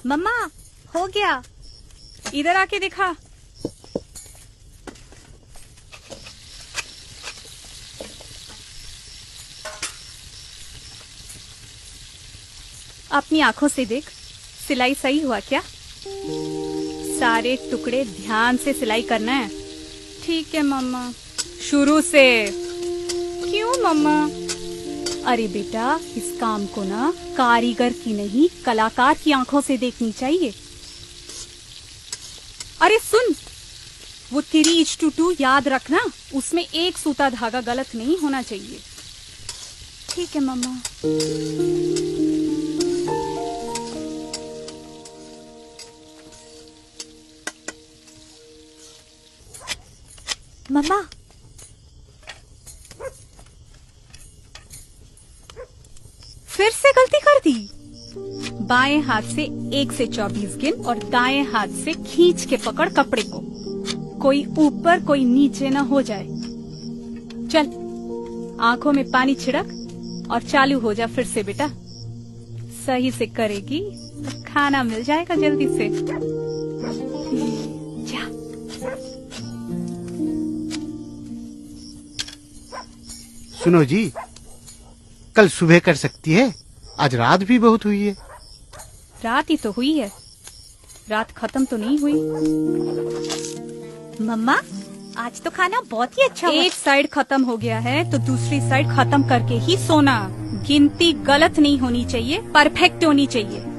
मम्मा, हो गया। इधर आके दिखा। अपनी आंखों से देख, सिलाई सही हुआ क्या? सारे टुकड़े ध्यान से सिलाई करना है। ठीक है मम्मा। शुरू से। क्यों मम्मा? अरे बेटा, इस काम को ना कारीगर की नहीं कलाकार की आंखों से देखनी चाहिए। अरे सुन, वो 3:2 याद रखना, उसमें एक सूता धागा गलत नहीं होना चाहिए। ठीक है मम्मा। मम्मा, फिर से गलती कर दी। बाएं हाथ से 1 से 24 गिन और दाएं हाथ से खींच के पकड़ कपड़े को। कोई ऊपर कोई नीचे न हो जाए। चल, आंखों में पानी छिड़क और चालू हो जा फिर से बेटा। सही से करेगी तो खाना मिल जाएगा जल्दी से। जा। सुनो जी, कल सुबह कर सकती है? आज रात भी बहुत हुई है। रात ही तो हुई है, रात खत्म तो नहीं हुई। मम्मा, आज तो खाना बहुत ही अच्छा हुआ। एक साइड खत्म हो गया है तो दूसरी साइड खत्म करके ही सोना। गिनती गलत नहीं होनी चाहिए, परफेक्ट होनी चाहिए।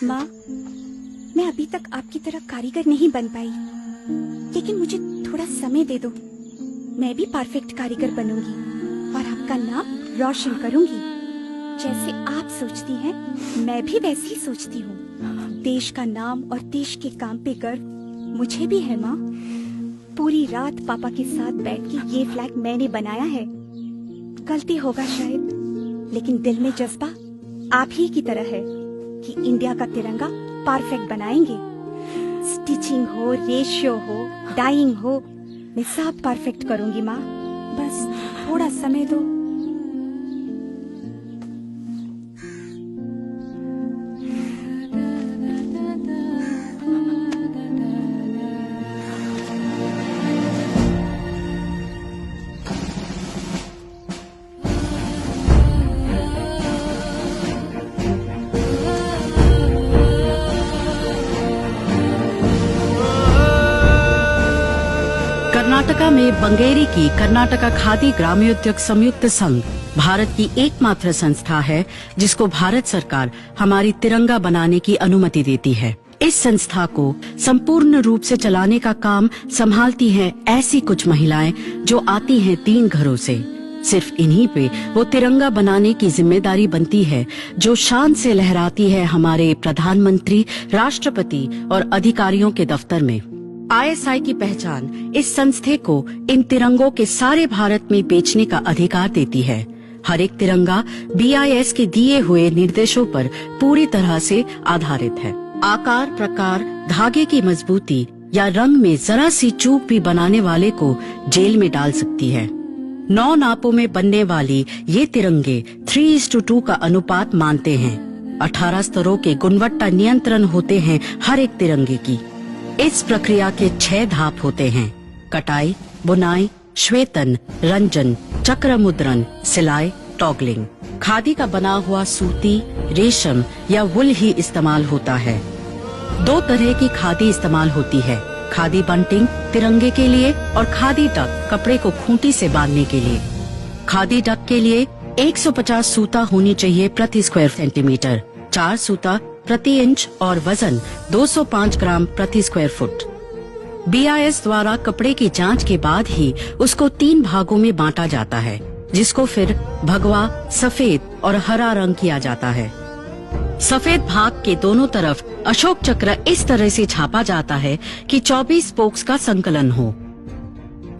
माँ, मैं अभी तक आपकी तरह कारीगर नहीं बन पाई, लेकिन मुझे थोड़ा समय दे दो। मैं भी परफेक्ट कारीगर बनूंगी और आपका नाम रोशन करूंगी। जैसे आप सोचती हैं, मैं भी वैसे ही सोचती हूँ। देश का नाम और देश के काम पे गर्व मुझे भी है माँ। पूरी रात पापा के साथ बैठ के ये फ्लैग मैंने बनाया है। गलती होगा शायद, लेकिन दिल में जज्बा आप ही की तरह है कि इंडिया का तिरंगा परफेक्ट बनाएंगे। स्टिचिंग हो, रेशियो हो, डाइंग हो, मैं सब परफेक्ट करूंगी माँ। बस थोड़ा समय दो। कर्नाटका में बंगेरी की कर्नाटका खादी ग्रामोद्योग संयुक्त संघ भारत की एकमात्र संस्था है जिसको भारत सरकार हमारी तिरंगा बनाने की अनुमति देती है। इस संस्था को संपूर्ण रूप से चलाने का काम संभालती हैं ऐसी कुछ महिलाएं जो आती हैं 3 घरों से। सिर्फ इन्हीं पे वो तिरंगा बनाने की जिम्मेदारी बनती है जो शान से लहराती है हमारे प्रधानमंत्री, राष्ट्रपति और अधिकारियों के दफ्तर में। ISI की पहचान इस संस्थे को इन तिरंगों के सारे भारत में बेचने का अधिकार देती है। हर एक तिरंगा BIS के दिए हुए निर्देशों पर पूरी तरह से आधारित है। आकार, प्रकार, धागे की मजबूती या रंग में जरा सी चूक भी बनाने वाले को जेल में डाल सकती है। 9 नापों में बनने वाली ये तिरंगे 3:2 का अनुपात मानते हैं। 18 स्तरों के गुणवत्ता नियंत्रण होते हैं हर एक तिरंगे की। इस प्रक्रिया के 6 धाप होते हैं: कटाई, बुनाई, श्वेतन, रंजन, चक्र मुद्रण, सिलाई, टॉगलिंग। खादी का बना हुआ सूती, रेशम या वुल ही इस्तेमाल होता है। 2 तरह की खादी इस्तेमाल होती है: खादी बंटिंग तिरंगे के लिए और खादी डक कपड़े को खूंटी से बांधने के लिए। खादी डक के लिए 150 सूता होनी चाहिए प्रति स्क्वायर सेंटीमीटर, 4 सूता प्रति इंच और वजन 205 ग्राम प्रति स्क्वायर फुट। BIS द्वारा कपड़े की जांच के बाद ही उसको 3 भागों में बांटा जाता है, जिसको फिर भगवा, सफेद और हरा रंग किया जाता है। सफेद भाग के दोनों तरफ अशोक चक्र इस तरह से छापा जाता है कि 24 स्पोक्स का संकलन हो।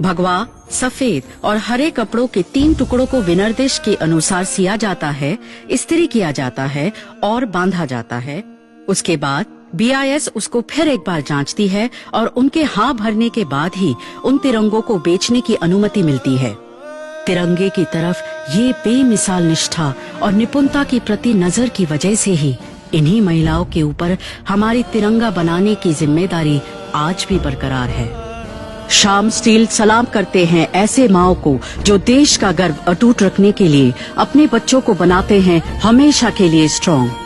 भगवा, सफेद और हरे कपड़ों के 3 टुकड़ों को विनिर्देश के अनुसार सिया जाता है, इस्त्री किया जाता है और बांधा जाता है। उसके बाद BIS उसको फिर एक बार जांचती है और उनके हाँ भरने के बाद ही उन तिरंगों को बेचने की अनुमति मिलती है। तिरंगे की तरफ ये बेमिसाल निष्ठा और निपुणता के प्रति नजर की वजह से ही इन्हीं महिलाओं के ऊपर हमारी तिरंगा बनाने की जिम्मेदारी आज भी बरकरार है। श्याम स्टील सलाम करते हैं ऐसे माओं को जो देश का गर्व अटूट रखने के लिए अपने बच्चों को बनाते हैं हमेशा के लिए स्ट्रॉन्ग।